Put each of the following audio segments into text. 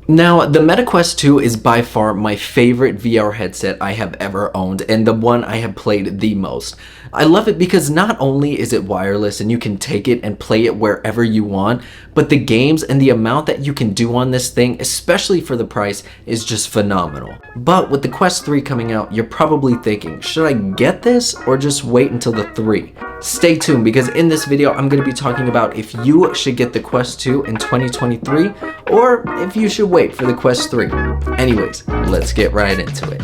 Now, the Meta Quest 2 is by far my favorite VR headset I have ever owned, and the one I have played the most. I love it because not only is it wireless and you can take it and play it wherever you want, but the games and the amount that you can do on this thing, especially for the price, is just phenomenal. But with the Quest 3 coming out, you're probably thinking, should I get this or just wait until the 3? Stay tuned, because in this video I'm going to be talking about if you should get the Quest 2 in 2023 or if you should wait for the Quest 3. Anyways, let's get right into it.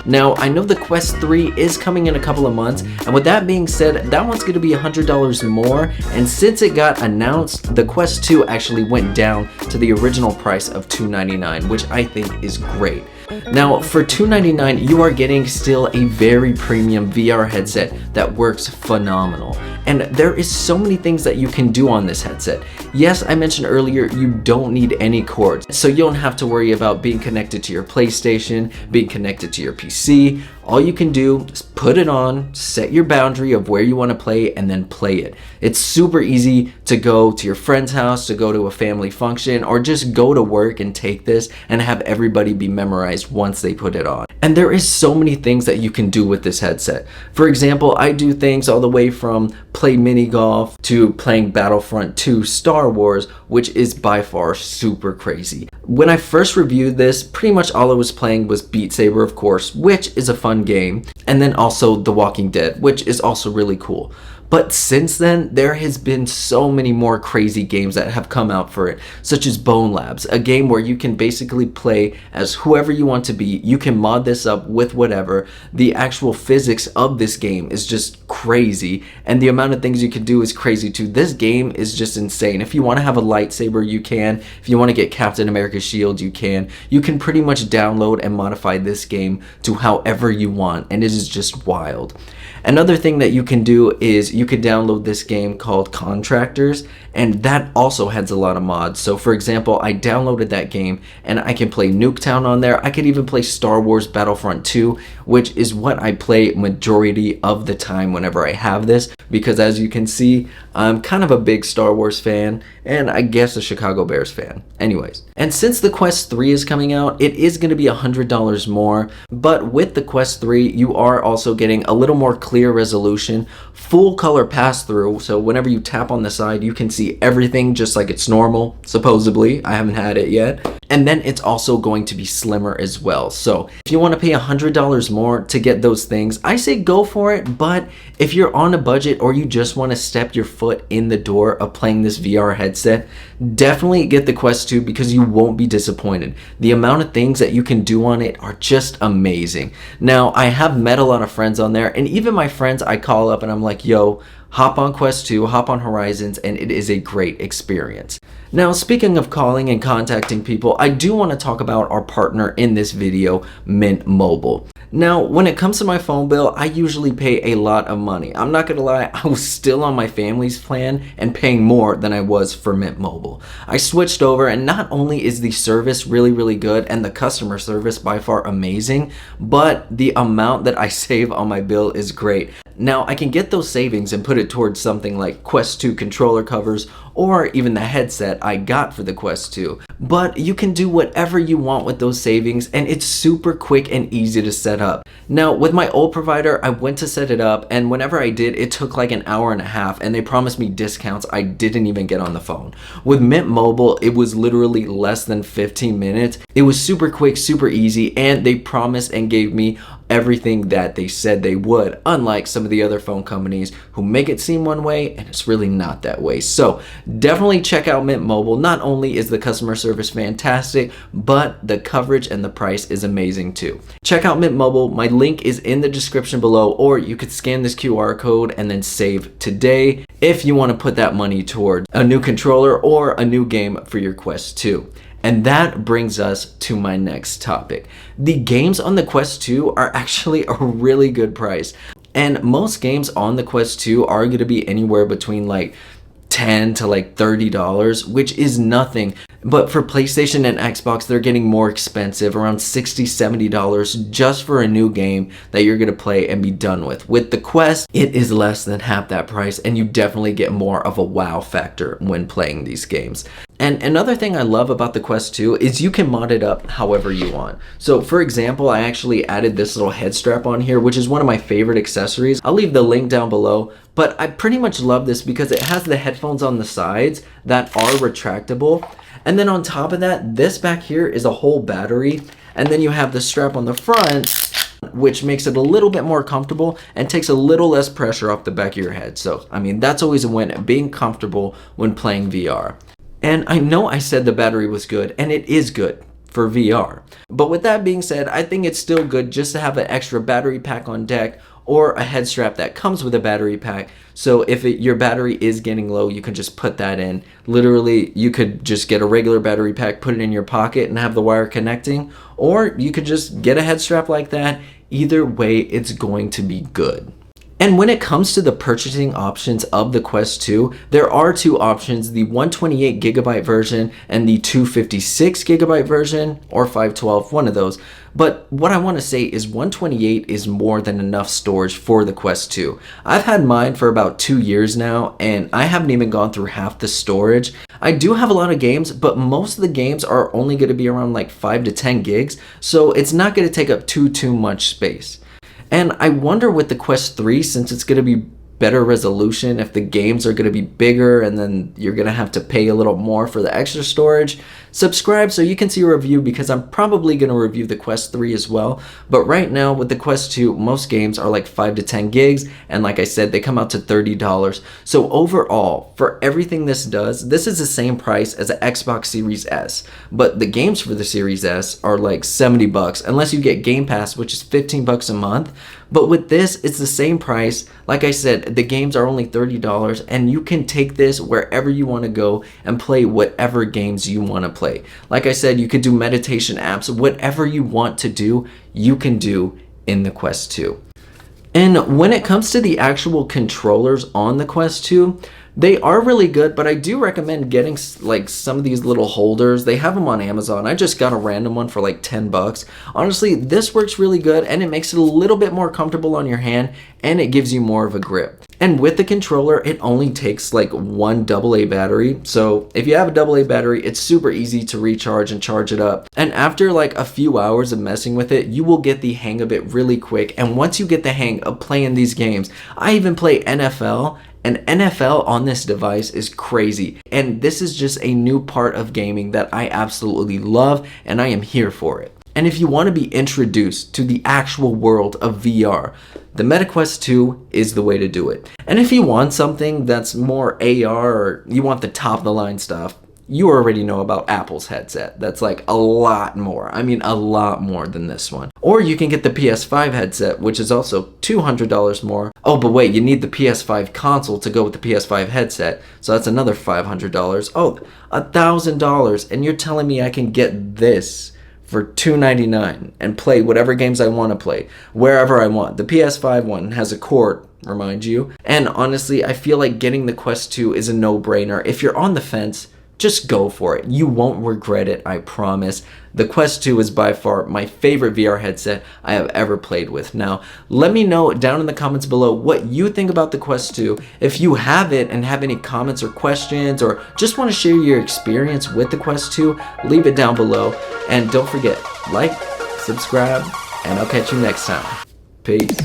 Now, I know the Quest 3 is coming in a couple of months, and with that being said, that one's going to be $100 more, and since it got announced, the Quest 2 actually went down to the original price of $299, which I think is great. Now, for $299, you are getting still a very premium VR headset that works phenomenal. And there is so many things that you can do on this headset. Yes, I mentioned earlier, you don't need any cords, so you don't have to worry about being connected to your PlayStation, being connected to your PC. All you can do is put it on, set your boundary of where you want to play, and then play it. It's super easy to go to your friend's house, to go to a family function, or just go to work and take this and have everybody be memorized once they put it on. And there is so many things that you can do with this headset. For example, I do things all the way from play mini golf to playing Battlefront 2 Star Wars, which is by far super crazy. When I first reviewed this, pretty much all I was playing was Beat Saber, of course, which is a fun game, and then also The Walking Dead, which is also really cool. But since then, there has been so many more crazy games that have come out for it, such as Bone Labs, a game where you can basically play as whoever you want to be. You can mod this up with whatever. The actual physics of this game is just crazy, and the amount of things you can do is crazy too. This game is just insane. If you want to have a lightsaber, you can. If you want to get Captain America's shield, you can. You can pretty much download and modify this game to however you want, and it is just wild. Another thing that you can do is you could download this game called Contractors, and that also has a lot of mods. So for example, I downloaded that game and I can play Nuketown on there. I could even play Star Wars Battlefront 2, which is what I play majority of the time whenever I have this, because as you can see, I'm kind of a big Star Wars fan and I guess a Chicago Bears fan. Anyways, and since the Quest 3 is coming out, it is going to be $100 more, but with the Quest 3, you are also getting a little more clear resolution, full color pass-through, so whenever you tap on the side, you can see everything just like it's normal, supposedly. I haven't had it yet. And then it's also going to be slimmer as well. So if you want to pay $100 more to get those things, I say go for it. But if you're on a budget or you just want to step your foot in the door of playing this VR headset, definitely get the Quest 2 because you won't be disappointed. The amount of things that you can do on it are just amazing. Now, I have met a lot of friends on there, and even my friends I call up and I'm like, yo, hop on Quest 2, hop on Horizons, and it is a great experience. Now, speaking of calling and contacting people, I do want to talk about our partner in this video, Mint Mobile. Now, when it comes to my phone bill, I usually pay a lot of money. I'm not gonna lie, I was still on my family's plan and paying more than I was for Mint Mobile. I switched over, and not only is the service really good and the customer service by far amazing, but the amount that I save on my bill is great. Now, I can get those savings and put it towards something like Quest 2 controller covers or even the headset I got for the Quest 2. But you can do whatever you want with those savings, and it's super quick and easy to set up. Now, with my old provider, I went to set it up, and whenever I did, it took like an hour and a half, and they promised me discounts I didn't even get on the phone. With Mint Mobile, it was literally less than 15 minutes. It was super quick, super easy, and they promised and gave me everything that they said they would, unlike some of the other phone companies who make it seem one way and it's really not that way. So definitely check out Mint Mobile. Not only is the customer service fantastic, but the coverage and the price is amazing too. Check out Mint Mobile. My link is in the description below, or you could scan this QR code and then save today if you want to put that money towards a new controller or a new game for your Quest 2. And that brings us to my next topic. The games on the Quest 2 are actually a really good price. And most games on the Quest 2 are going to be anywhere between like $10 to like $30, which is nothing. But for PlayStation and Xbox, they're getting more expensive, around $60, $70 just for a new game that you're gonna play and be done with. With the Quest, it is less than half that price, and you definitely get more of a wow factor when playing these games. And another thing I love about the Quest 2 is you can mod it up however you want. So for example, I actually added this little head strap on here, which is one of my favorite accessories. I'll leave the link down below, but I pretty much love this because it has the headphones on the sides that are retractable. And then on top of that, this back here is a whole battery. And then you have the strap on the front, which makes it a little bit more comfortable and takes a little less pressure off the back of your head. So, I mean, that's always a win, being comfortable when playing VR. And I know I said the battery was good, and it is good for VR. But with that being said, I think it's still good just to have an extra battery pack on deck, or a head strap that comes with a battery pack. So if your battery is getting low, you can just put that in. Literally, you could just get a regular battery pack, put it in your pocket and have the wire connecting, or you could just get a head strap like that. Either way, it's going to be good. And when it comes to the purchasing options of the Quest 2, there are two options, the 128GB version and the 256GB version, or 512, one of those. But what I want to say is 128 is more than enough storage for the Quest 2. I've had mine for about 2 years now, and I haven't even gone through half the storage. I do have a lot of games, but most of the games are only going to be around like 5 to 10 gigs, so it's not going to take up too much space. And I wonder with the Quest 3, since it's going to be better resolution, if the games are going to be bigger and then you're going to have to pay a little more for the extra storage. Subscribe so you can see a review, because I'm probably going to review the Quest 3 as well. But right now with the Quest 2, most games are like 5 to 10 gigs, and like I said, they come out to $30. So overall, for everything this does, this is the same price as an Xbox Series S. But the games for the Series S are like $70, unless you get Game Pass, which is $15 a month. But with this, it's the same price. Like I said, the games are only $30, and you can take this wherever you want to go and play whatever games you want to play. Like I said, you could do meditation apps, whatever you want to do, you can do in the Quest 2. And when it comes to the actual controllers on the Quest 2, they are really good, but I do recommend getting like some of these little holders. They have them on Amazon. I just got a random one for like $10. Honestly, this works really good, and it makes it a little bit more comfortable on your hand, and it gives you more of a grip. And with the controller, it only takes like one AA battery. So if you have a AA battery, it's super easy to recharge and charge it up. And after like a few hours of messing with it, you will get the hang of it really quick. And once you get the hang of playing these games, I even play NFL. And NFL on this device is crazy. And this is just a new part of gaming that I absolutely love, and I am here for it. And if you want to be introduced to the actual world of VR, the Meta Quest 2 is the way to do it. And if you want something that's more AR, or you want the top of the line stuff, you already know about Apple's headset. That's like a lot more. I mean, a lot more than this one. Or you can get the PS5 headset, which is also $200 more. Oh, but wait, you need the PS5 console to go with the PS5 headset. So that's another $500. Oh, $1,000. And you're telling me I can get this for $299 and play whatever games I want to play, wherever I want. The PS5 one has a cord, remind you. And honestly, I feel like getting the Quest 2 is a no-brainer. If you're on the fence, just go for it. You won't regret it, I promise. The Quest 2 is by far my favorite VR headset I have ever played with. Now, let me know down in the comments below what you think about the Quest 2. If you have it and have any comments or questions, or just want to share your experience with the Quest 2, leave it down below. And don't forget, like, subscribe, and I'll catch you next time. Peace.